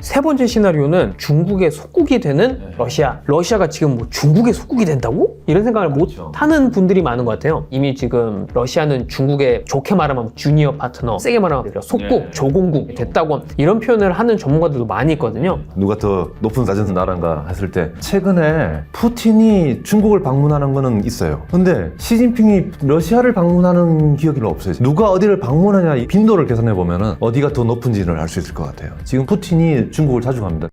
세 번째 시나리오는 중국의 속국이 되는 러시아. 러시아가 지금 뭐 중국의 속국이 된다고? 이런 생각을 못 하는 분들이 많은 것 같아요. 이미 지금 러시아는 중국의 좋게 말하면 주니어 파트너, 세게 말하면 속국, 조공국 됐다고 이런 표현을 하는 전문가들도 많이 있거든요. 누가 더 높은 사전 나라인가 했을 때 최근에 푸틴이 중국을 방문하는 거는 있어요. 근데 시진핑이 러시아를 방문하는 기억이 없어요. 누가 어디를 방문하냐 이 빈도를 계산해 보면은 어디가 더 높은지를 알 수 있을 것 같아요. 지금 푸틴이 중국을 자주 갑니다.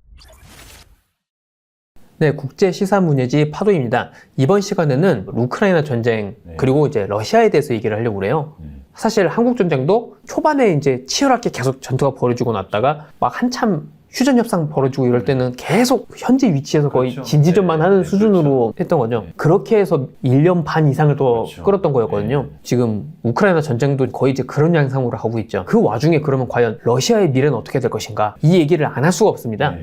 네, 국제 시사 문예지 파도입니다. 이번 시간에는 우크라이나 전쟁 그리고 이제 러시아에 대해서 얘기를 하려고 그래요. 사실 한국 전쟁도 초반에 이제 치열하게 계속 전투가 벌어지고 났다가 막 한참 휴전 협상 벌어지고 이럴 때는 계속 현재 위치에서 거의 진지전만 하는 수준으로 했던 거죠. 그렇게 해서 1년 반 이상을 더 끌었던 거였거든요. 지금 우크라이나 전쟁도 거의 이제 그런 양상으로 하고 있죠. 그 와중에 그러면 과연 러시아의 미래는 어떻게 될 것인가? 이 얘기를 안 할 수가 없습니다.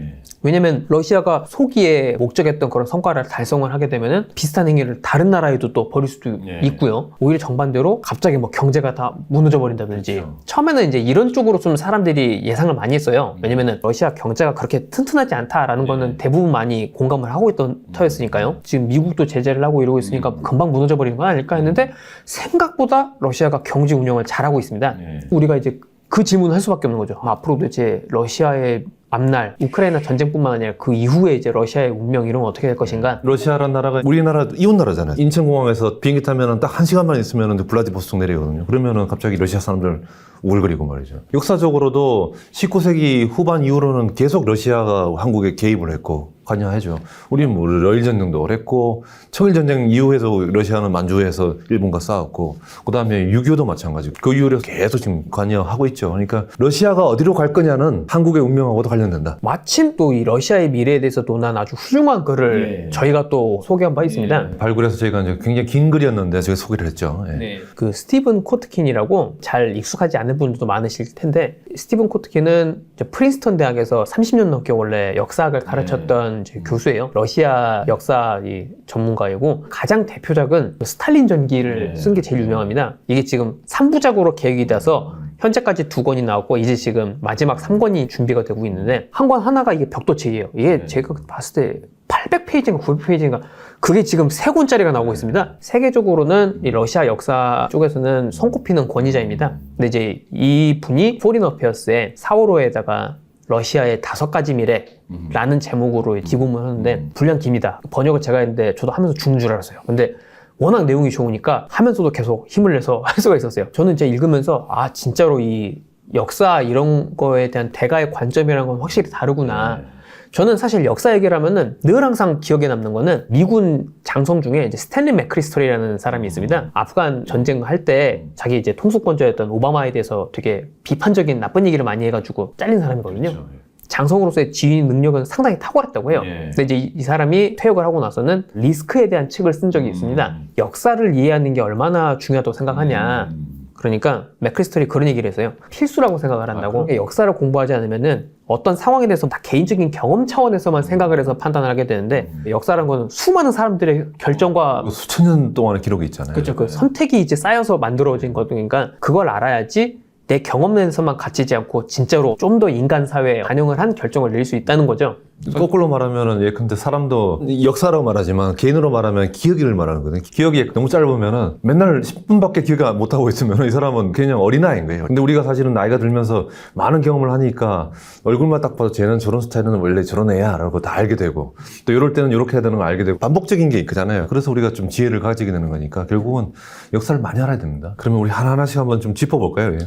왜냐면 러시아가 소기에 목적했던 그런 성과를 달성을 하게 되면은 비슷한 행위를 다른 나라에도 또 벌일 수도 있고요. 오히려 정반대로 갑자기 뭐 경제가 다 무너져 버린다든지. 처음에는 이제 이런 쪽으로 좀 사람들이 예상을 많이 했어요. 왜냐면은 러시아 경제가 그렇게 튼튼하지 않다라는 거는 대부분 많이 공감을 하고 있던 터였으니까요. 지금 미국도 제재를 하고 이러고 있으니까 금방 무너져 버리는 건 아닐까 했는데 생각보다 러시아가 경제 운영을 잘하고 있습니다. 우리가 이제 그 질문을 할 수밖에 없는 거죠. 앞으로도 이제 러시아의 앞날 우크라이나 전쟁뿐만 아니라 그 이후에 이제 러시아의 운명 이런 건 어떻게 될 것인가? 러시아라는 나라가 우리나라 이웃 나라잖아요. 인천공항에서 비행기 타면은 딱 1시간만 있으면은 블라디보스토크 내리거든요. 그러면은 갑자기 러시아 사람들 우글거리고 말이죠. 역사적으로도 19세기 후반 이후로는 계속 러시아가 한국에 개입을 했고 관여하죠. 우리는 뭐 러일전쟁도 오래 했고 청일전쟁 이후에도 러시아는 만주에서 일본과 싸웠고 그 다음에 6.25도 마찬가지고 그 이후로 계속 지금 관여하고 있죠. 그러니까 러시아가 어디로 갈 거냐는 한국의 운명하고도 관련된다. 마침 또 이 러시아의 미래에 대해서 논한 아주 훌륭한 글을 저희가 또 소개한 바 있습니다. 발굴해서 저희가 이제 굉장히 긴 글이었는데 저희가 소개를 했죠. 그 스티븐 코트킨이라고 잘 익숙하지 않은 분들도 많으실 텐데 스티븐 코트킨은 이제 프린스턴 대학에서 30년 넘게 원래 역사학을 가르쳤던 이제 교수예요. 러시아 역사 전문가이고 가장 대표작은 스탈린 전기를 쓴 게 제일 유명합니다. 이게 지금 3부작으로 계획이 돼서 현재까지 2권이 나왔고 이제 지금 마지막 3권이 준비가 되고 있는데 한 권 하나가 이게 벽도책이에요. 이게 제가 봤을 때 800페이지인가 900페이지인가 그게 지금 3권짜리가 나오고 있습니다. 세계적으로는 이 러시아 역사 쪽에서는 손꼽히는 권위자입니다. 근데 이제 이 분이 포린 어페어스의 4월호에다가 러시아의 5가지 미래라는 제목으로 기고문을 하는데 분량 깁니다. 번역을 제가 했는데 저도 하면서 죽는 줄 알았어요. 근데 워낙 내용이 좋으니까 하면서도 계속 힘을 내서 할 수가 있었어요. 저는 이제 읽으면서 아 진짜로 이 역사 이런 거에 대한 대가의 관점이라는 건 확실히 다르구나. 저는 사실 역사 얘기를 하면은 늘 항상 기억에 남는 거는 미군 장성 중에 이제 스탠리 맥크리스톨이라는 사람이 있습니다. 아프간 전쟁을 할 때 자기 이제 통수권자였던 오바마에 대해서 되게 비판적인 나쁜 얘기를 많이 해가지고 잘린 사람이거든요. 장성으로서의 지휘 능력은 상당히 탁월했다고 해요. 근데 이제 이 사람이 퇴역을 하고 나서는 리스크에 대한 책을 쓴 적이 있습니다. 역사를 이해하는 게 얼마나 중요하다고 생각하냐. 그러니까 맥크리스톨이 그런 얘기를 했어요. 필수라고 생각을 한다고. 역사를 공부하지 않으면은 어떤 상황에 대해서 다 개인적인 경험 차원에서만 생각을 해서 판단을 하게 되는데 역사라는 건 수많은 사람들의 결정과 수천 년 동안의 기록이 있잖아요. 그렇죠. 그 선택이 이제 쌓여서 만들어진 거니까 그걸 알아야지 내 경험 내에서만 갇히지 않고 진짜로 좀 더 인간 사회에 반영을 한 결정을 내릴 수 있다는 거죠. 거꾸로 말하면은 예컨대 사람도 역사라고 말하지만 개인으로 말하면 기억을 말하는 거거든요. 기억이 너무 짧으면은 맨날 10분밖에 기억 못 하고 있으면 이 사람은 그냥 어린아이인 거예요. 근데 우리가 사실은 나이가 들면서 많은 경험을 하니까 얼굴만 딱 봐도 쟤는 저런 스타일은 원래 저런 애야 라고 다 알게 되고 또 이럴 때는 이렇게 해야 되는 거 알게 되고 반복적인 게 있잖아요. 그래서 우리가 좀 지혜를 가지게 되는 거니까 결국은 역사를 많이 알아야 됩니다. 그러면 우리 하나하나씩 한번 좀 짚어볼까요? 예.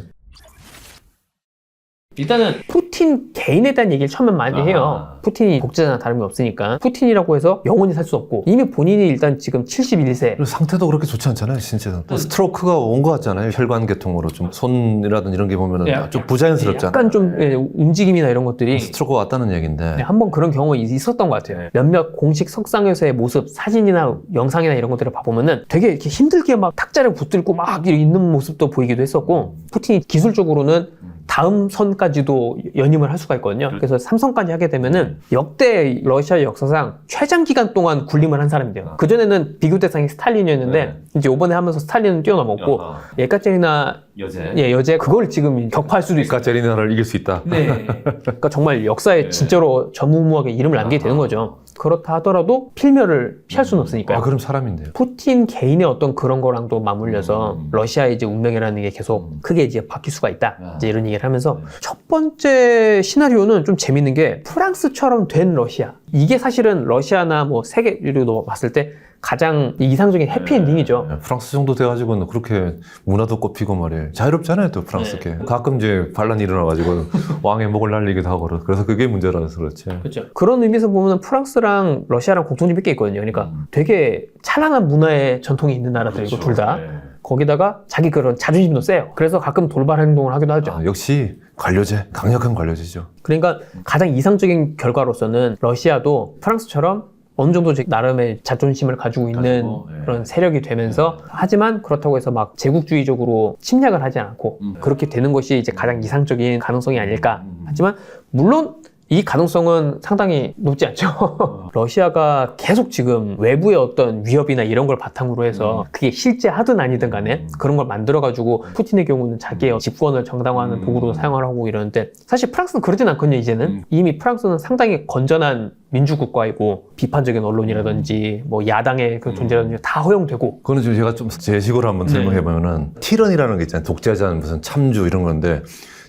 일단은 푸틴 개인에 대한 얘기를 처음엔 많이 해요. 푸틴이 독재자나 다름이 없으니까 푸틴이라고 해서 영원히 살 수 없고 이미 본인이 일단 지금 71세 그리고 상태도 그렇게 좋지 않잖아요. 진짜 스트로크가 온 것 같잖아요. 혈관계통으로 좀 손이라든지 이런 게 보면은 좀 부자연스럽잖아요. 약간 좀 움직임이나 이런 것들이 스트로크가 왔다는 얘기인데 한번 그런 경험이 있었던 것 같아요. 몇몇 공식 석상에서의 모습 사진이나 영상이나 이런 것들을 봐보면은 되게 이렇게 힘들게 막 탁자를 붙들고 막 있는 모습도 보이기도 했었고 푸틴이 기술적으로는 다음 선까지도 연임을 할 수가 있거든요. 그래서 삼선까지 하게 되면은 역대 러시아 역사상 최장 기간 동안 군림을 한 사람이 돼요. 그전에는 비교 대상이 스탈린이었는데 이제 이번에 하면서 스탈린은 뛰어넘었고 예카제리나 여제 그걸 지금 격파할 수도 있어요. 예카제리나를 이길 수 있다. 네. 그러니까 정말 역사에 진짜로 전무후무하게 이름을 남기게 되는 거죠. 그렇다 하더라도 필멸을 피할 수는 없으니까요. 그럼 사람인데요. 푸틴 개인의 어떤 그런 거랑도 맞물려서 러시아의 이제 운명이라는 게 계속 크게 이제 바뀔 수가 있다. 이제 이런 얘기를 하면서 첫 번째 시나리오는 좀 재밌는 게 프랑스처럼 된 러시아. 이게 사실은 러시아나 뭐 세계로 봤을 때 가장 이상적인 해피엔딩이죠. 프랑스 정도 돼가지고는 그렇게 문화도 꼽히고 말이에요. 자유롭잖아요, 또 프랑스게. 가끔 이제 반란이 일어나가지고 왕의 목을 날리기도 하고 그래서 그게 문제라서 그렇지. 그렇죠. 그런 의미에서 보면 프랑스랑 러시아랑 공통점이 꽤 있거든요. 그러니까 되게 찬란한 문화의 전통이 있는 나라들이고 둘 다. 거기다가 자기 그런 자존심도 세요. 그래서 가끔 돌발 행동을 하기도 하죠. 역시 관료제, 강력한 관료제죠. 그러니까 가장 이상적인 결과로서는 러시아도 프랑스처럼 어느 정도 나름의 자존심을 가지고 있는 그런 세력이 되면서 하지만 그렇다고 해서 막 제국주의적으로 침략을 하지 않고 그렇게 되는 것이 이제 가장 이상적인 가능성이 아닐까. 하지만 물론 이 가능성은 상당히 높지 않죠. 러시아가 계속 지금 외부의 어떤 위협이나 이런 걸 바탕으로 해서 그게 실제 하든 아니든 간에 그런 걸 만들어가지고 푸틴의 경우는 자기의 집권을 정당화하는 도구로 사용을 하고 이러는데 사실 프랑스는 그러진 않거든요, 이제는. 이미 프랑스는 상당히 건전한 민주국가이고 비판적인 언론이라든지 뭐 야당의 그 존재라든지 다 허용되고. 그거는 지금 제가 좀 제 식으로 한번 설명해보면은 티런이라는 게 있잖아요. 독재자, 무슨 참주 이런 건데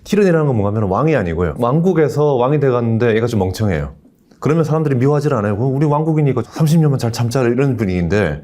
티런이라는 건 뭔가 하면 왕이 아니고요. 왕국에서 왕이 돼갔는데 얘가 좀 멍청해요. 그러면 사람들이 미워하질 않아요. 우리 왕국이니까 30년만 잘 참자 이런 분위기인데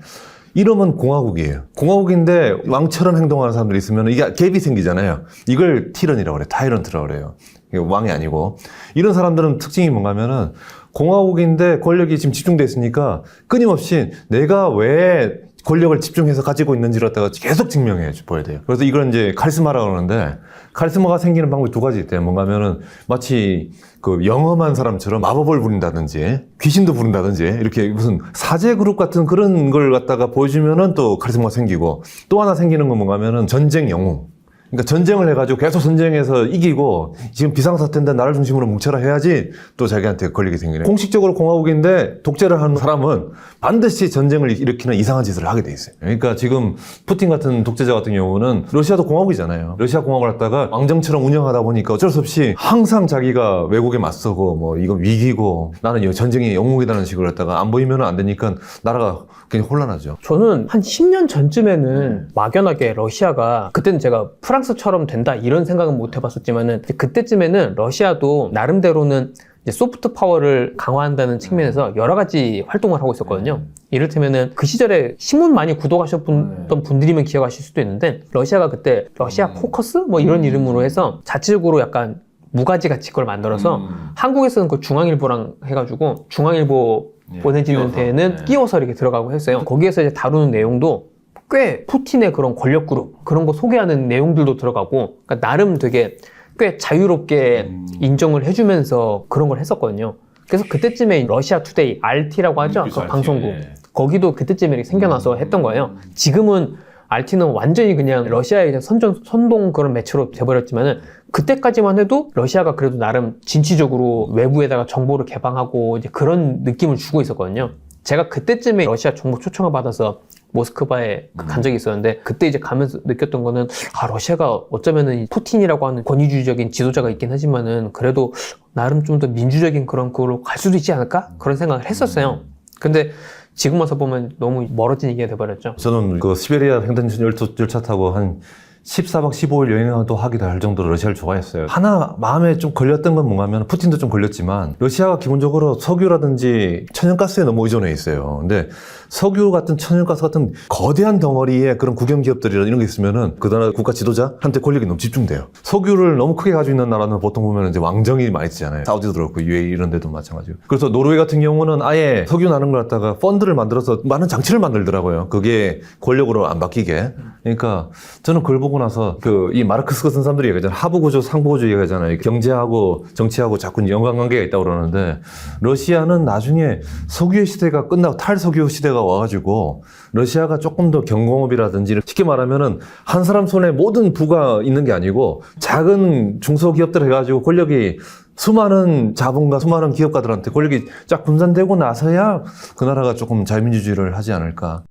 이러면 공화국이에요. 공화국인데 왕처럼 행동하는 사람들이 있으면 이게 갭이 생기잖아요. 이걸 티런이라고 그래요. 타이런트라고 그래요. 이게 왕이 아니고. 이런 사람들은 특징이 뭔가 하면은 공화국인데 권력이 지금 집중돼 있으니까 끊임없이 내가 왜 권력을 집중해서 가지고 있는지를 갖다가 계속 증명해 보여야 돼요. 그래서 이걸 이제 카리스마라고 그러는데 카리스마가 생기는 방법이 두 가지 있대요. 뭔가 하면은 마치 그 영험한 사람처럼 마법을 부린다든지 귀신도 부른다든지 이렇게 무슨 사제 그룹 같은 그런 걸 갖다가 보여주면은 또 카리스마가 생기고 또 하나 생기는 건 뭔가 하면은 전쟁 영웅. 그러니까 전쟁을 해가지고 계속 전쟁에서 이기고 지금 비상사태인데 나를 중심으로 뭉쳐라 해야지 또 자기한테 걸리게 생기네. 공식적으로 공화국인데 독재를 하는 사람은 반드시 전쟁을 일으키는 이상한 짓을 하게 돼 있어요. 그러니까 지금 푸틴 같은 독재자 같은 경우는 러시아도 공화국이잖아요. 러시아 공화국을 갖다가 왕정처럼 운영하다 보니까 어쩔 수 없이 항상 자기가 외국에 맞서고 뭐 이거 위기고 나는 전쟁의 영웅이라는 식으로 했다가 안 보이면 안 되니까 나라가 굉장히 혼란하죠. 저는 한 10년 전쯤에는 막연하게 러시아가 그때는 제가 프랑스처럼 된다 이런 생각은 못 해봤었지만은 그때쯤에는 러시아도 나름대로는 이제 소프트 파워를 강화한다는 측면에서 여러 가지 활동을 하고 있었거든요. 이를테면은 그 시절에 신문 많이 구독하셨던 분들이면 기억하실 수도 있는데 러시아가 그때 러시아 포커스 뭐 이런 이름으로 해서 자체적으로 약간 무가지 같이 그걸 만들어서 한국에서는 그 중앙일보랑 해가지고 중앙일보 보내지는 데에는 끼워서 이렇게 들어가고 했어요. 거기에서 이제 다루는 내용도 꽤 푸틴의 그런 권력 그룹 그런 거 소개하는 내용들도 들어가고 그러니까 나름 되게 꽤 자유롭게 인정을 해주면서 그런 걸 했었거든요. 그래서 그때쯤에 러시아 투데이 RT라고 하죠. 그 방송국 거기도 그때쯤에 이렇게 생겨나서 했던 거예요. 지금은 RT는 완전히 그냥 러시아의 선동 그런 매체로 돼버렸지만은 그때까지만 해도 러시아가 그래도 나름 진취적으로 외부에다가 정보를 개방하고 이제 그런 느낌을 주고 있었거든요. 제가 그때쯤에 러시아 정보 초청을 받아서 모스크바에 간 적이 있었는데 그때 이제 가면서 느꼈던 거는 러시아가 어쩌면은 푸틴이라고 하는 권위주의적인 지도자가 있긴 하지만은 그래도 나름 좀 더 민주적인 그런 걸로 갈 수도 있지 않을까? 그런 생각을 했었어요. 근데 지금 와서 보면 너무 멀어진 얘기가 돼버렸죠. 저는 그 시베리아 횡단전 열차 타고 한 14박 15일 여행을 또 하기도 할 정도로 러시아를 좋아했어요. 하나 마음에 좀 걸렸던 건 뭔가 하면 푸틴도 좀 걸렸지만 러시아가 기본적으로 석유라든지 천연가스에 너무 의존해 있어요. 근데 석유 같은 천연가스 같은 거대한 덩어리의 그런 국영기업들이나 이런 게 있으면은 그 나라 국가 지도자한테 권력이 너무 집중돼요. 석유를 너무 크게 가지고 있는 나라는 보통 보면 이제 왕정이 많이 있잖아요. 사우디도 그렇고 UAE 이런 데도 마찬가지고. 그래서 노르웨이 같은 경우는 아예 석유 나는 걸 갖다가 펀드를 만들어서 많은 장치를 만들더라고요. 그게 권력으로 안 바뀌게. 그러니까 저는 그걸 보고 오고 나서 이 마르크스 같은 사람들이 얘기하잖아요. 하부 구조, 상부 구조 얘기하잖아요. 경제하고 정치하고 자꾸 연관관계가 있다고 그러는데 러시아는 나중에 석유 시대가 끝나고 탈석유 시대가 와가지고 러시아가 조금 더 경공업이라든지 쉽게 말하면은 한 사람 손에 모든 부가 있는 게 아니고 작은 중소기업들 해가지고 권력이 수많은 자본가, 수많은 기업가들한테 권력이 쫙 분산되고 나서야 그 나라가 조금 자유민주주의를 하지 않을까.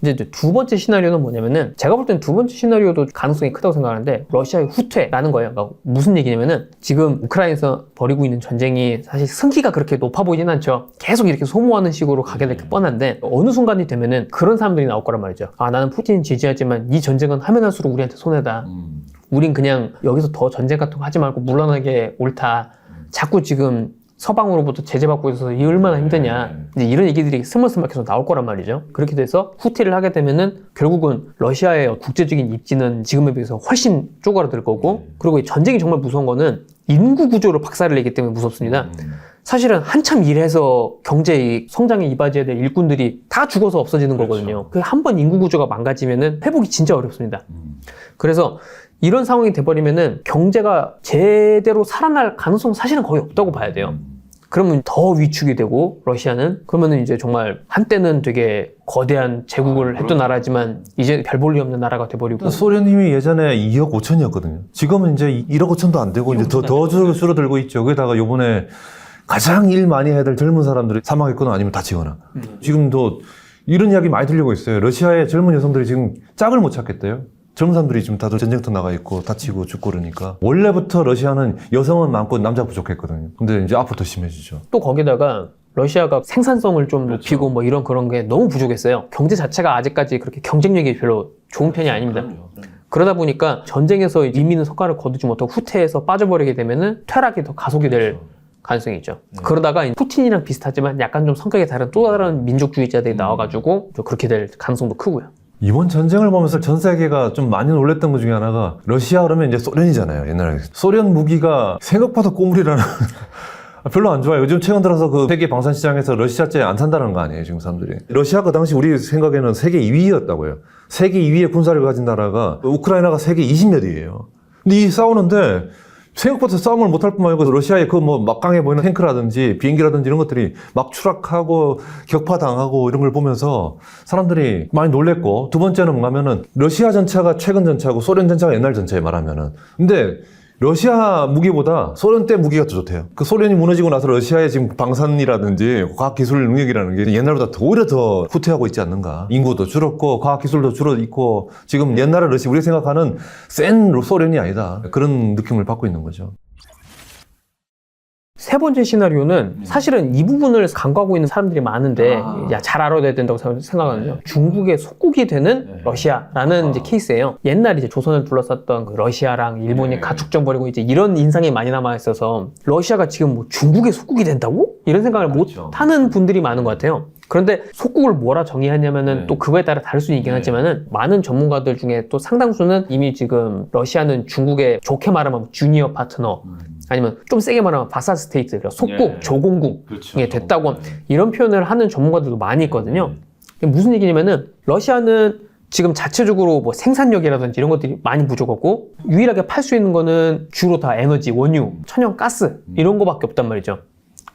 이제 두 번째 시나리오는 뭐냐면은 제가 볼 땐 두 번째 시나리오도 가능성이 크다고 생각하는데 러시아의 후퇴라는 거예요. 그러니까 무슨 얘기냐면은 지금 우크라이나에서 벌이고 있는 전쟁이 사실 승기가 그렇게 높아 보이진 않죠. 계속 이렇게 소모하는 식으로 가게 될 게 뻔한데 어느 순간이 되면은 그런 사람들이 나올 거란 말이죠. 아, 나는 푸틴 지지하지만 이 전쟁은 하면 할수록 우리한테 손해다. 우린 그냥 여기서 더 전쟁 같은 거 하지 말고 물러나는 게 옳다. 자꾸 지금 서방으로부터 제재받고 있어서 이 얼마나 힘드냐. 이제 이런 얘기들이 스멀스멀 계속 나올 거란 말이죠. 그렇게 돼서 후퇴를 하게 되면은 결국은 러시아의 국제적인 입지는 지금에 비해서 훨씬 쪼그라들 거고, 그리고 이 전쟁이 정말 무서운 거는 인구 구조로 박살을 내기 때문에 무섭습니다. 사실은 한참 일해서 경제 성장에 이바지해야 될 일꾼들이 다 죽어서 없어지는 거거든요. 그 한 번 인구 구조가 망가지면은 회복이 진짜 어렵습니다. 그래서 이런 상황이 돼버리면은 경제가 제대로 살아날 가능성은 사실은 거의 없다고 봐야 돼요. 그러면 더 위축이 되고 러시아는 그러면은 이제 정말 한때는 되게 거대한 제국을 했던 나라지만 이제 별 볼 일 없는 나라가 돼버리고. 소련님이 예전에 2억 5천이었거든요. 지금은 이제 1억 5천도 안 되고 이제 더 줄어들고 있죠. 거기다가 요번에 가장 일 많이 해야 될 젊은 사람들이 사망했거나 아니면 다치거나. 지금도 이런 이야기 많이 들리고 있어요. 러시아의 젊은 여성들이 지금 짝을 못 찾겠대요. 젊은 사람들이 지금 다들 전쟁터 나가 있고 다치고 죽고 그러니까. 원래부터 러시아는 여성은 많고 남자 부족했거든요. 근데 이제 앞으로 더 심해지죠. 또 거기다가 러시아가 생산성을 좀 높이고 뭐 그런 게 너무 부족했어요. 경제 자체가 아직까지 그렇게 경쟁력이 별로 좋은 편이 아닙니다. 그러다 보니까 전쟁에서 이미는 성과를 거두지 못하고 후퇴해서 빠져버리게 되면은 퇴락이 더 가속이 될 가능성이 있죠. 그러다가 푸틴이랑 비슷하지만 약간 좀 성격이 다른 또 다른 민족주의자들이 나와가지고 좀 그렇게 될 가능성도 크고요. 이번 전쟁을 보면서 전 세계가 좀 많이 놀랬던 것 중에 하나가 러시아 그러면 이제 소련이잖아요. 옛날에 소련 무기가 생각보다 꼬물이라는 별로 안 좋아요. 요즘 최근 들어서 그 세계 방산 시장에서 러시아제 안 산다는 거 아니에요, 지금 사람들이. 러시아가 당시 우리 생각에는 세계 2위였다고요. 세계 2위의 군사를 가진 나라가 우크라이나가 세계 20몇 위예요. 근데 이 싸우는데 생각보다 싸움을 못할 뿐만 아니고 러시아의 그 뭐 막강해 보이는 탱크라든지 비행기라든지 이런 것들이 막 추락하고 격파당하고 이런 걸 보면서 사람들이 많이 놀랬고, 두 번째는 뭐냐면은 러시아 전차가 최근 전차고 소련 전차가 옛날 전차에 말하면은. 근데 러시아 무기보다 소련 때 무기가 더 좋대요. 그 소련이 무너지고 나서 러시아의 지금 방산이라든지 과학기술 능력이라는 게 옛날보다 오히려 더 후퇴하고 있지 않는가. 인구도 줄었고 과학기술도 줄어있고 지금 옛날에 러시아 우리가 생각하는 센 소련이 아니다. 그런 느낌을 받고 있는 거죠. 세 번째 시나리오는 사실은 이 부분을 간과하고 있는 사람들이 많은데 야, 잘 알아둬야 된다고 생각하거든요. 중국의 속국이 되는 러시아라는 이제 케이스예요. 옛날에 이제 조선을 둘러쌌던 그 러시아랑 일본이 가축전 벌이고 이제 이런 인상이 많이 남아 있어서 러시아가 지금 뭐 중국의 속국이 된다고? 이런 생각을 못 하는 분들이 많은 것 같아요. 그런데 속국을 뭐라 정의하냐면은 또 그거에 따라 다를 수는 있긴 하지만은 많은 전문가들 중에 또 상당수는 이미 지금 러시아는 중국의 좋게 말하면 주니어 파트너 아니면 좀 세게 말하면 바사 스테이트, 속국, 조공국이 됐다고 이런 표현을 하는 전문가들도 많이 있거든요. 무슨 얘기냐면은 러시아는 지금 자체적으로 뭐 생산력이라든지 이런 것들이 많이 부족하고 유일하게 팔 수 있는 거는 주로 다 에너지, 원유, 천연가스 이런 거밖에 없단 말이죠.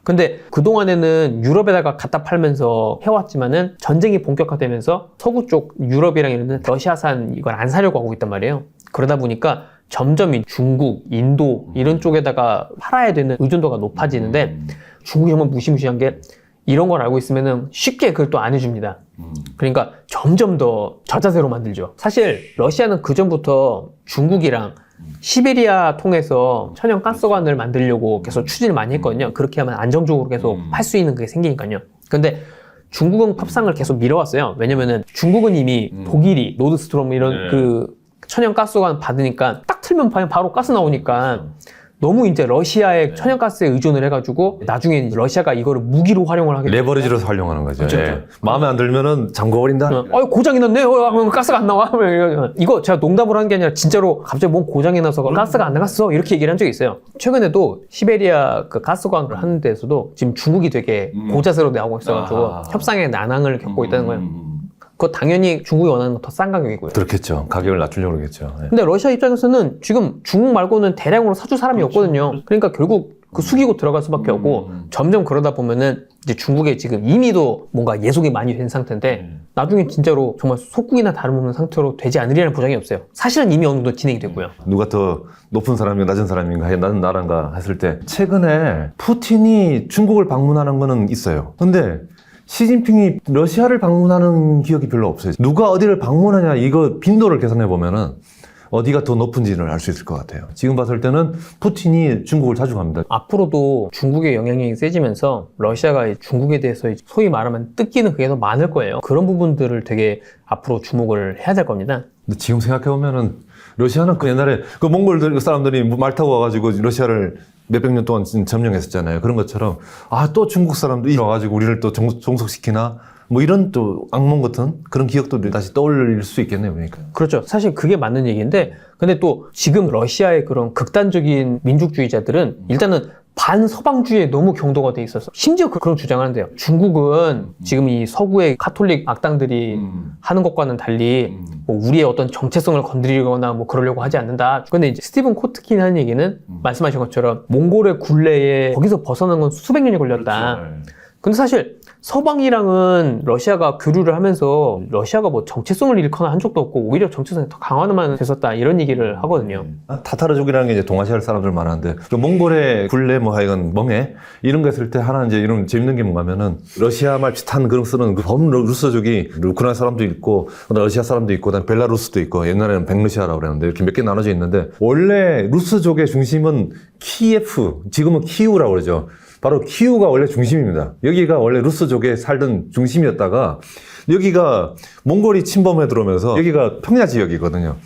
근데 그동안에는 유럽에다가 갖다 팔면서 해왔지만은 전쟁이 본격화되면서 서구 쪽 유럽이랑 이런 데는 러시아산 이걸 안 사려고 하고 있단 말이에요. 그러다 보니까 점점 중국, 인도 이런 쪽에다가 팔아야 되는 의존도가 높아지는데 중국이 정말 무시무시한 게 이런 걸 알고 있으면은 쉽게 그걸 또 안 해줍니다. 그러니까 점점 더 저자세로 만들죠. 사실 러시아는 그전부터 중국이랑 시베리아 통해서 천연 가스관을 만들려고 계속 추진을 많이 했거든요. 그렇게 하면 안정적으로 계속 팔 수 있는 게 생기니까요. 근데 중국은 협상을 계속 미뤄왔어요. 왜냐면은 중국은 이미 독일이 노드스트롬 이런 그 천연 가스관 받으니까 딱 틀면 바로 가스 나오니까 너무 이제 러시아의 천연가스에 의존을 해가지고 나중에 이제 러시아가 이거를 무기로 활용을 하게 돼요. 레버리지로 활용하는 거죠. 그렇죠. 예. 마음에 안 들면은 잠궈버린다. 고장이 났네. 가스가 안 나와. 이거 제가 농담으로 한 게 아니라 진짜로 갑자기 뭔 고장이 나서 가스가 안 나갔어. 이렇게 얘기를 한 적이 있어요. 최근에도 시베리아 그 가스관을 하는 데서도 지금 중국이 되게 고자세로 나오고 있어가지고 협상에 난항을 겪고 있다는 거예요. 그거 당연히 중국이 원하는 건 더 싼 가격이고요. 그렇겠죠. 가격을 낮추려고 그러겠죠. 예. 근데 러시아 입장에서는 지금 중국 말고는 대량으로 사줄 사람이 없거든요. 그러니까 결국 그 숙이고 들어갈 수밖에 없고 점점 그러다 보면은 이제 중국에 지금 이미도 뭔가 예속이 많이 된 상태인데 나중에 진짜로 정말 속국이나 다름없는 상태로 되지 않으리라는 보장이 없어요. 사실은 이미 어느 정도 진행이 되고요. 누가 더 높은 사람인가 낮은 사람인가 낮은 나라인가 했을 때 최근에 푸틴이 중국을 방문하는 거는 있어요. 근데 시진핑이 러시아를 방문하는 기억이 별로 없어요. 누가 어디를 방문하냐 이거 빈도를 계산해 보면은 어디가 더 높은지를 알 수 있을 것 같아요. 지금 봤을 때는 푸틴이 중국을 자주 갑니다. 앞으로도 중국의 영향력이 세지면서 러시아가 중국에 대해서 소위 말하면 뜯기는 그게 더 많을 거예요. 그런 부분들을 되게 앞으로 주목을 해야 될 겁니다. 근데 지금 생각해보면은 러시아는 그 옛날에 그 몽골 사람들이 말 타고 와가지고 러시아를 몇백 년 동안 점령했었잖아요. 그런 것처럼 또 중국 사람들이 와가지고 우리를 또 종속시키나 뭐 이런 또 악몽 같은 그런 기억도 다시 떠올릴 수 있겠네요. 그러니까. 그렇죠. 사실 그게 맞는 얘기인데 근데 또 지금 러시아의 그런 극단적인 민족주의자들은 일단은 반서방주의에 너무 경도가 돼 있어서 심지어 그런 주장을 하는데요. 중국은 지금 이 서구의 카톨릭 악당들이 하는 것과는 달리 뭐 우리의 어떤 정체성을 건드리거나 뭐 그러려고 하지 않는다. 근데 이제 스티븐 코트킨이 하는 얘기는 말씀하신 것처럼 몽골의 굴레에 거기서 벗어나는 건 수백 년이 걸렸다. 그렇죠. 근데 사실 서방이랑은 러시아가 교류를 하면서 러시아가 뭐 정체성을 잃거나 한 적도 없고 오히려 정체성이 더 강화만 됐었다 이런 얘기를 하거든요. 타타르족이라는 게 이제 동아시아 사람들 많았는데 그 몽골의 굴레 뭐 하여간 멍해 이런 거 했을 때 하나 이제 이런 재밌는 게 뭔가면은 러시아 말 비슷한 그런 쓰는 그 범루스족이 우크라이나 사람도 있고 러시아 사람도 있고 그다음에 벨라루스도 있고 옛날에는 백러시아라고 그랬는데 이렇게 몇 개 나눠져 있는데 원래 루스족의 중심은 키예프 지금은 키우라고 그러죠. 바로 키우가 원래 중심입니다. 여기가 원래 루스족에 살던 중심이었다가 여기가 몽골이 침범해 들어오면서 여기가 평야 지역이거든요.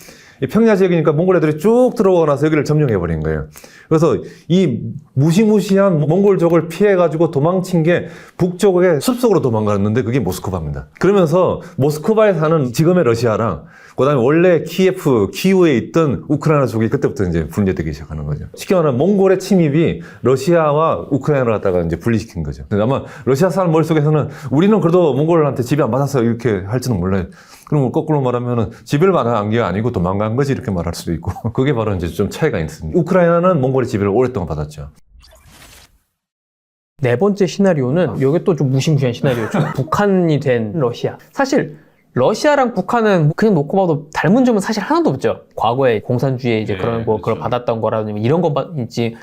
이 평야 지역이니까 몽골 애들이 쭉 들어오고 나서 여기를 점령해 버린 거예요. 그래서 이 무시무시한 몽골족을 피해가지고 도망친 게 북쪽의 숲속으로 도망갔는데 그게 모스크바입니다. 그러면서 모스크바에 사는 지금의 러시아랑 그다음에 원래 키우에 있던 우크라이나족이 그때부터 이제 분리되기 시작하는 거죠. 쉽게 말하면 몽골의 침입이 러시아와 우크라이나를 갖다가 이제 분리시킨 거죠. 아마 러시아 사람 머릿속에서는 우리는 그래도 몽골한테 지배 안 받아서 이렇게 할지는 몰라요. 그럼 거꾸로 말하면은 지배를 받은 게 아니고 도망간 거지 이렇게 말할 수도 있고 그게 바로 이제 좀 차이가 있습니다. 우크라이나는 몽골의 지배를 오랫동안 받았죠. 네 번째 시나리오는 이게 또 좀 무시무시한 시나리오죠. 북한이 된 러시아. 사실 러시아랑 북한은 그냥 놓고 봐도 닮은 점은 사실 하나도 없죠. 과거에 공산주의에 이제 그런 거 그걸 받았던 거라든지 이런 거 있지.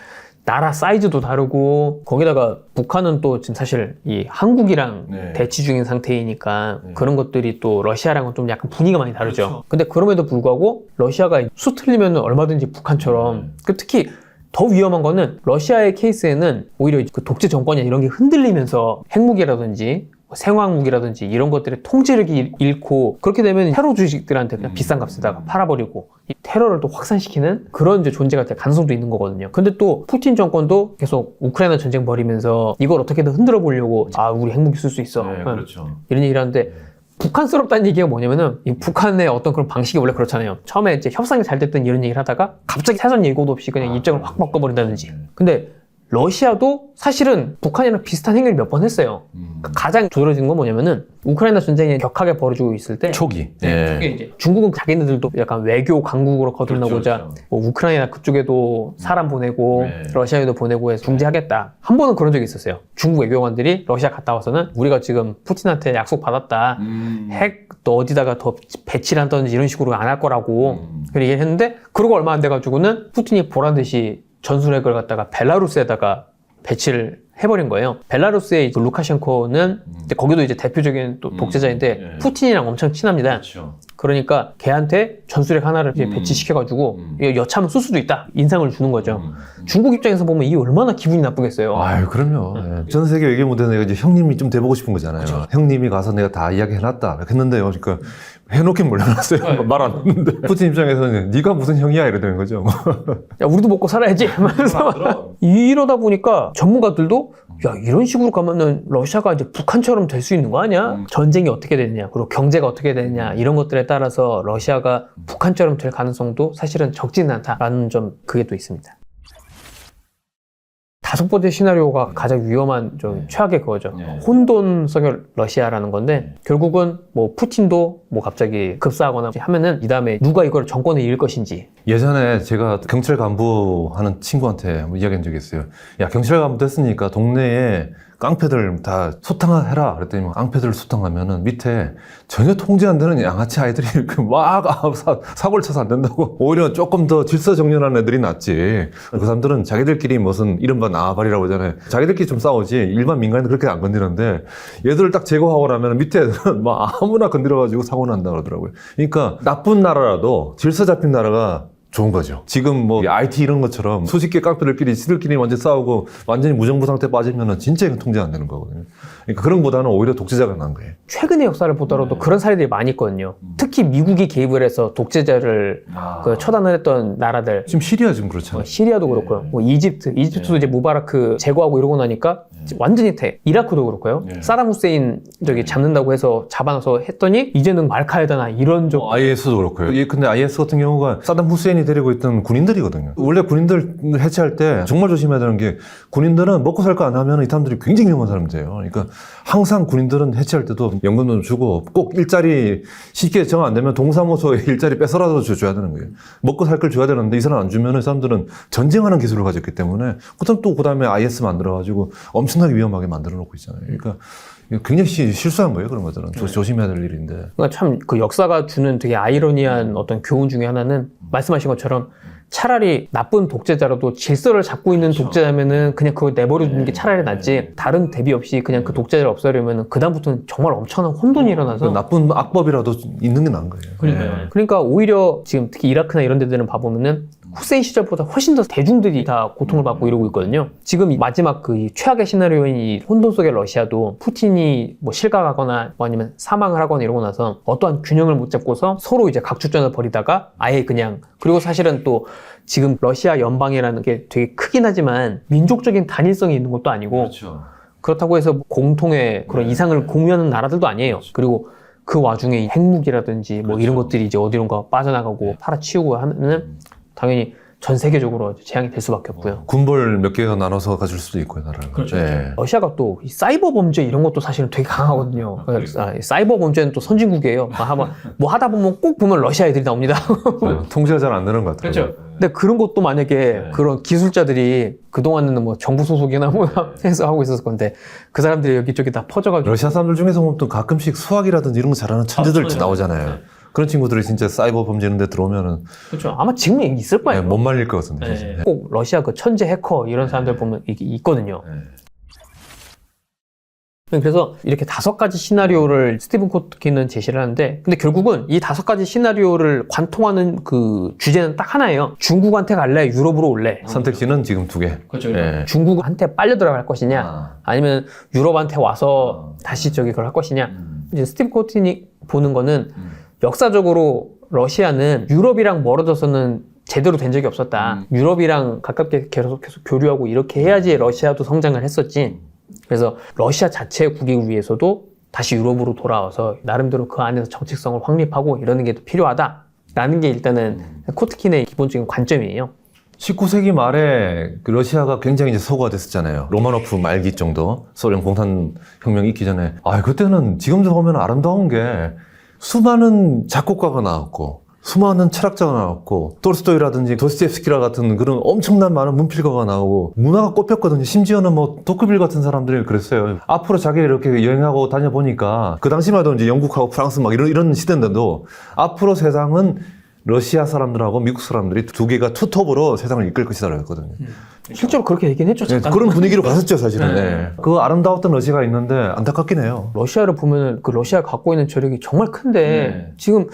나라 사이즈도 다르고 거기다가 북한은 또 지금 사실 이 한국이랑 대치 중인 상태이니까 그런 것들이 또 러시아랑은 좀 약간 분위기가 많이 다르죠. 그렇죠. 근데 그럼에도 불구하고 러시아가 수 틀리면 얼마든지 북한처럼 특히 더 위험한 거는 러시아의 케이스에는 오히려 그 독재 정권이나 이런 게 흔들리면서 핵무기라든지 생화학무기라든지 이런 것들의 통제력이 잃고 그렇게 되면 테러 주식들한테 그냥 비싼 값에다가 팔아버리고 이 테러를 또 확산시키는 그런 이제 존재가 될 가능성도 있는 거거든요. 근데 또 푸틴 정권도 계속 우크라이나 전쟁 벌이면서 이걸 어떻게든 흔들어 보려고 우리 핵무기 쓸 수 있어. 그렇죠. 이런 얘기를 하는데 북한스럽다는 얘기가 뭐냐면은 이 북한의 어떤 그런 방식이 원래 그렇잖아요. 처음에 이제 협상이 잘 됐던 이런 얘기를 하다가 갑자기 사전 예고도 없이 그냥 입장을 확 바꿔버린다든지. 근데 러시아도 사실은 북한이랑 비슷한 행위를 몇 번 했어요. 가장 두드러지는 건 뭐냐면은 우크라이나 전쟁이 격하게 벌어지고 있을 때 초기. 초기에 이제 중국은 자기네들도 약간 외교 강국으로 거듭나고자 그렇죠. 뭐 우크라이나 그쪽에도 사람 보내고 러시아에도 보내고 해서 중재하겠다. 한 번은 그런 적이 있었어요. 중국 외교관들이 러시아 갔다 와서는 우리가 지금 푸틴한테 약속 받았다. 핵 너 어디다가 더 배치를 한다든지 이런 식으로 안 할 거라고 그렇게 얘기를 했는데 그러고 얼마 안 돼가지고는 푸틴이 보란듯이 전술핵을 갖다가 벨라루스에다가 배치를 해버린 거예요. 벨라루스의 그 루카셴코는 거기도 이제 대표적인 또 독재자인데 푸틴이랑 엄청 친합니다. 그렇죠. 그러니까 걔한테 전술핵 하나를 이제 배치시켜가지고 이거 여차하면 쏠 수도 있다 인상을 주는 거죠. 중국 입장에서 보면 이게 얼마나 기분이 나쁘겠어요. 아유, 그럼요. 전 세계 외교 무대는 내가 이제 형님이 좀 돼보고 싶은 거잖아요. 그렇죠. 형님이 가서 내가 다 이야기해놨다 했는데요. 그러니까 해놓긴 몰라놨어요. 말 안 했는데. 푸틴 입장에서는 네가 무슨 형이야 이러는 거죠. 야 우리도 먹고 살아야지 하면서 이러다 보니까 전문가들도 야 이런 식으로 가면은 러시아가 이제 북한처럼 될 수 있는 거 아니야? 전쟁이 어떻게 되느냐 그리고 경제가 어떻게 되느냐 이런 것들에 따라서 러시아가 북한처럼 될 가능성도 사실은 적지는 않다라는 점 그게 또 있습니다. 다섯 번째 시나리오가 가장 위험한 좀 최악의 그거죠. 혼돈성의 러시아라는 건데 결국은 뭐 푸틴도 뭐 갑자기 급사하거나 하면은 이 다음에 누가 이걸 정권에 이을 것인지. 예전에 제가 경찰 간부 하는 친구한테 한번 이야기한 적이 있어요. 야, 경찰 간부 됐으니까 동네에 깡패들 다 소탕해라. 그랬더니 막 깡패들 소탕하면은 밑에 전혀 통제 안 되는 양아치 아이들이 이렇게 막 사고를 쳐서 안 된다고. 오히려 조금 더 질서 정연한 애들이 낫지. 그 사람들은 자기들끼리 무슨 이른바 나발이라고 하잖아요. 자기들끼리 좀 싸우지 일반 민간인들 그렇게 안 건드리는데 얘들을 딱 제거하고 나면 밑에 애들은 막 아무나 건드려가지고 사고 난다 그러더라고요. 그러니까 나쁜 나라라도 질서 잡힌 나라가 좋은 거죠. 지금 뭐 IT 이런 것처럼 수십 개 깡패들끼리 지들끼리 완전 싸우고 완전히 무정부 상태 빠지면은 진짜 이건 통제 안 되는 거거든요. 그러니까 그런 보다는 오히려 독재자가 난 거예요. 최근의 역사를 보더라도 그런 사례들이 많이 있거든요. 특히 미국이 개입을 해서 독재자를 그 처단을 했던 나라들. 지금 시리아 지금 그렇잖아요. 시리아도 그렇고요. 뭐 이집트도 이제 무바라크 제거하고 이러고 나니까 완전히 이라크도 그렇고요. 사담 후세인 저기 잡는다고 해서 잡아놔서 했더니 이제는 말카에다나 이런 쪽. IS도 그렇고요. 근데 IS 같은 경우가 사담 후세인이 데리고 있던 군인들이거든요. 원래 군인들 해체할 때 정말 조심해야 되는 게 군인들은 먹고 살 거 안 하면 이 사람들이 굉장히 위험한 사람들이에요. 그러니까 항상 군인들은 해체할 때도 연금도 주고 꼭 일자리 쉽게 정 안 되면 동사무소에 일자리 뺏어라도 줘야 되는 거예요. 먹고 살 걸 줘야 되는데 이 사람 안 주면 이 사람들은 전쟁하는 기술을 가졌기 때문에 그 다음에 IS 만들어가지고 엄청나게 위험하게 만들어 놓고 있잖아요. 그러니까 굉장히 실수한 거예요. 그런 것들은. 조심해야 될 일인데. 그러니까 참 그 역사가 주는 되게 아이러니한 어떤 교훈 중에 하나는 말씀하신 것처럼 차라리 나쁜 독재자라도 질서를 잡고 있는 독재자면은 그냥 그걸 내버려 두는 게 차라리 낫지 다른 대비 없이 그냥 그 독재자를 없애려면은 그다음부터는 정말 엄청난 혼돈이 일어나서 나쁜 악법이라도 있는 게 나은 거예요. 그러니까 오히려 지금 특히 이라크나 이런 데들은 봐보면은 후세인 시절보다 훨씬 더 대중들이 다 고통을 받고 이러고 있거든요. 지금 이 마지막 그 최악의 시나리오인 이 혼돈 속의 러시아도 푸틴이 뭐 실각하거나 뭐 아니면 사망을 하거나 이러고 나서 어떠한 균형을 못 잡고서 서로 이제 각축전을 벌이다가 아예 그냥 그리고 사실은 또 지금 러시아 연방이라는 게 되게 크긴 하지만 민족적인 단일성이 있는 것도 아니고 그렇죠. 그렇다고 해서 공통의 그런 이상을 공유하는 나라들도 아니에요. 그리고 그 와중에 핵무기라든지 뭐 이런 것들이 이제 어디론가 빠져나가고 팔아치우고 하면은 당연히 전 세계적으로 재앙이 될 수밖에 없고요. 군벌 몇 개가 나눠서 가질 수도 있고요, 나라를. 그렇죠. 러시아가 또 사이버 범죄 이런 것도 사실은 되게 강하거든요. 사이버 범죄는 또 선진국이에요. 뭐 하다 보면 꼭 보면 러시아 애들이 나옵니다. 통제가 잘 안 되는 것 같아요. 그렇죠. 근데 그런 것도 만약에 그런 기술자들이 그동안은 뭐 정부 소속이나 뭐 해서 하고 있었을 건데 그 사람들이 여기저기 다 퍼져가지고 러시아 사람들 중에서 보면 또 가끔씩 수학이라든지 이런 거 잘하는 천재들 나오잖아요. 그런 친구들이 진짜 사이버 범죄 이런 데 들어오면은 그렇죠. 아마 지금 있을 거예요. 못 말릴 것 같은데. 꼭 러시아 그 천재 해커 이런 사람들 보면 이게 있거든요. 그래서 이렇게 5가지 시나리오를 스티븐 코트킨은 제시를 하는데 근데 결국은 이 5가지 시나리오를 관통하는 그 주제는 딱 하나예요. 중국한테 갈래? 유럽으로 올래? 선택지는 지금 2개. 그렇죠. 중국한테 빨려 들어갈 것이냐 아니면 유럽한테 와서 다시 저기 그걸 할 것이냐. 이제 스티븐 코트킨이 보는 거는 역사적으로 러시아는 유럽이랑 멀어져서는 제대로 된 적이 없었다. 유럽이랑 가깝게 계속 교류하고 이렇게 해야지 러시아도 성장을 했었지. 그래서 러시아 자체의 국익을 위해서도 다시 유럽으로 돌아와서 나름대로 그 안에서 정체성을 확립하고 이러는 게 필요하다라는 게 일단은 코트킨의 기본적인 관점이에요. 19세기 말에 그 러시아가 굉장히 이제 서구화 됐었잖아요. 로마노프 말기 정도 소련 공산혁명이 있기 전에. 그때는 지금도 보면 아름다운 게 수많은 작곡가가 나왔고 수많은 철학자가 나왔고 톨스토이라든지 도스토옙스키라 같은 그런 엄청난 많은 문필가가 나오고 문화가 꽃폈거든요. 심지어는 뭐 도크빌 같은 사람들이 그랬어요. 앞으로 자기 이렇게 여행하고 다녀보니까 그 당시만 해도 이제 영국하고 프랑스 막 이런 시대인데도 앞으로 세상은 러시아 사람들하고 미국 사람들이 2개가 투톱으로 세상을 이끌 것이다 그랬거든요. 실제로 그렇게 얘기는 했죠. 네, 그런 분위기로 갔었죠, 사실은. 그 아름다웠던 러시아가 있는데 안타깝긴 해요. 러시아를 보면은 그 러시아가 갖고 있는 저력이 정말 큰데 지금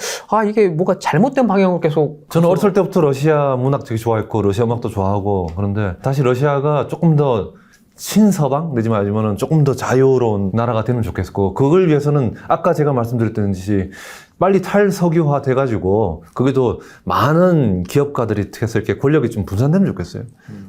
이게 뭐가 잘못된 방향으로 계속 저는 어렸을 때부터 러시아 문학 되게 좋아했고 러시아 음악도 좋아하고 그런데 다시 러시아가 조금 더 친서방 내지 말지만은 조금 더 자유로운 나라가 되면 좋겠고 그걸 위해서는 아까 제가 말씀드렸듯이 빨리 탈석유화 돼가지고 거기도 많은 기업가들이 해서 이렇게 권력이 좀 분산되면 좋겠어요.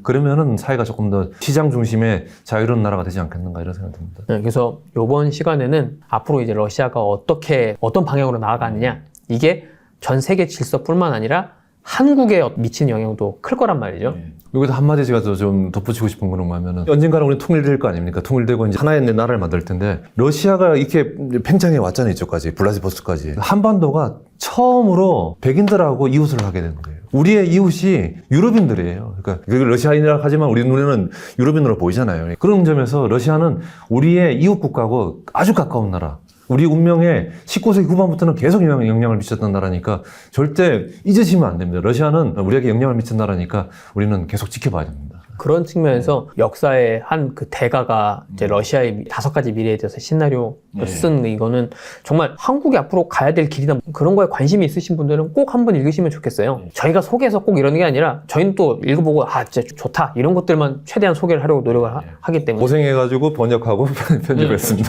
그러면은 사회가 조금 더 시장 중심의 자유로운 나라가 되지 않겠는가 이런 생각이 듭니다. 네, 그래서 이번 시간에는 앞으로 이제 러시아가 어떤 방향으로 나아가느냐 이게 전 세계 질서뿐만 아니라 한국에 미친 영향도 클 거란 말이죠. 여기서 한마디 제가 더 좀 덧붙이고 싶은 거는 뭐냐면은 언젠가는 우리 통일될 거 아닙니까? 통일되고 이제 하나의 나라를 만들 텐데 러시아가 이렇게 팽창해 왔잖아요. 이쪽까지 블라디보스토크까지. 한반도가 처음으로 백인들하고 이웃을 하게 된 거예요. 우리의 이웃이 유럽인들이에요. 그러니까 러시아인이라 하지만 우리 눈에는 유럽인으로 보이잖아요. 그런 점에서 러시아는 우리의 이웃 국가하고 아주 가까운 나라. 우리 운명에 19세기 후반부터는 계속 영향을 미쳤던 나라니까 절대 잊으시면 안 됩니다. 러시아는 우리에게 영향을 미친 나라니까 우리는 계속 지켜봐야 됩니다. 그런 측면에서 역사의 한 그 대가가 이제 러시아의 5가지 미래에 대해서 시나리오 쓴 이거는 정말 한국이 앞으로 가야 될 길이나 그런 거에 관심이 있으신 분들은 꼭 한번 읽으시면 좋겠어요. 저희가 소개해서 꼭 이러는 게 아니라 저희는 또 읽어보고 아 진짜 좋다 이런 것들만 최대한 소개를 하려고 노력을 하기 때문에 고생해가지고 번역하고 편집했습니다.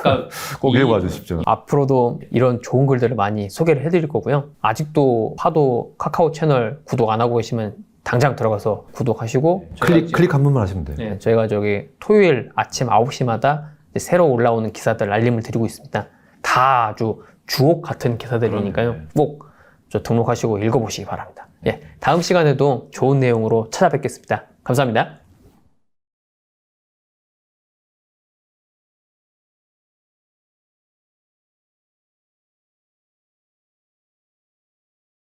그러니까 꼭 읽어봐 주십시오. 앞으로도 이런 좋은 글들을 많이 소개를 해드릴 거고요. 아직도 파도 카카오 채널 구독 안 하고 계시면 당장 들어가서 구독하시고 클릭 한 번만 하시면 돼요. 네, 저희가 저기 토요일 아침 9시마다 새로 올라오는 기사들 알림을 드리고 있습니다. 다 아주 주옥 같은 기사들이니까요. 꼭 저 등록하시고 읽어보시기 바랍니다. 예, 다음 시간에도 좋은 내용으로 찾아뵙겠습니다. 감사합니다.